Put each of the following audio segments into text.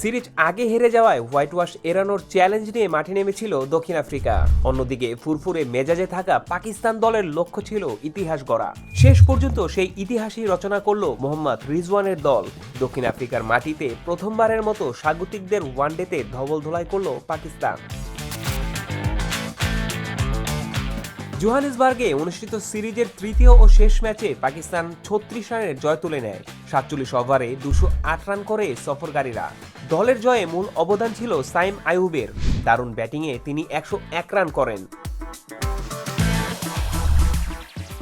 Series আগে হেরে যাওয়ায় হোয়াইট ওয়াশ এড়ানোর চ্যালেঞ্জ নিয়ে মাঠে নেমেছিল দক্ষিণ আফ্রিকা। অন্যদিকে ফুরফুরে মেজাজে থাকা পাকিস্তান দলের লক্ষ্য ছিল ইতিহাস গড়া। শেষ পর্যন্ত সেই ইতিহাসই রচনা করল মোহাম্মদ রিজওয়ানের দল। দক্ষিণ আফ্রিকার মাটিতে প্রথমবারের মতো স্বাগতিকদের ওয়ানডেতে ধবলধোলাই করল পাকিস্তান। জোহানেসবার্গে অনুষ্ঠিত সিরিজের তৃতীয় ও শেষ ম্যাচে পাকিস্তান ৩৬ রানের জয় তুলে নেয়। ৪৭ ওভারে ২০৮ রান করে সফরকারীরা। দলের জয়ে মূল অবদান ছিল সাইম আইয়ুবের। দারুণ ব্যাটিংয়ে তিনি ১০১ রান করেন।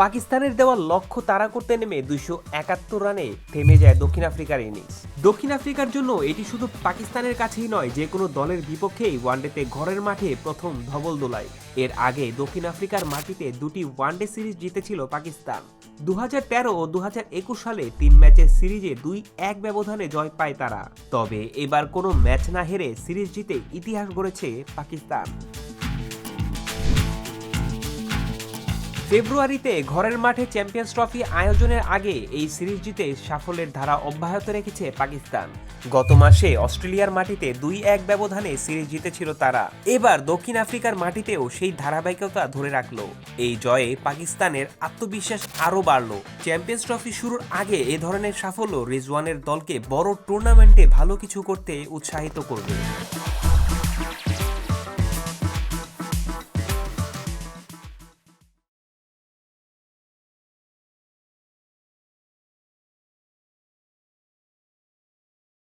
পাকিস্তানের দেওয়া লক্ষ্য তাড়া করতে নেমে ২৭১ রানে থেমে যায় দক্ষিণ আফ্রিকার ইনিংস। দক্ষিণ আফ্রিকার জন্য এটি শুধু পাকিস্তানের কাছেই নয়, যে কোনো দলের বিপক্ষেই ওয়ানডেতে ঘরের মাঠে প্রথম ধবলদোলাই। এর আগে দক্ষিণ আফ্রিকার মাটিতে দুটি ওয়ানডে সিরিজ জিতেছিল পাকিস্তান। ২০১৩ ও ২০২১ সালে ৩ ম্যাচের সিরিজে ২-১ ব্যবধানে জয় পায় তারা। তবে এবার কোনো ম্যাচ না হেরে সিরিজ জিতে ইতিহাস গড়েছে পাকিস্তান। ফেব্রুয়ারিতে ঘরের মাঠে চ্যাম্পিয়ন্স ট্রফি আয়োজনের আগে এই সিরিজ জিতে সাফল্যের ধারা অব্যাহত রেখেছে পাকিস্তান। গত মাসে অস্ট্রেলিয়ার মাটিতে ২-১ ব্যবধানে সিরিজ জিতেছিল তারা। এবার দক্ষিণ আফ্রিকার মাটিতেও সেই ধারাবাহিকতা ধরে রাখলো। এই জয়ে পাকিস্তানের আত্মবিশ্বাস আরও বাড়ল। চ্যাম্পিয়ন্স ট্রফি শুরুর আগে এ ধরনের সাফল্য রিজওয়ানের দলকে বড় টুর্নামেন্টে ভালো কিছু করতে উৎসাহিত করবে।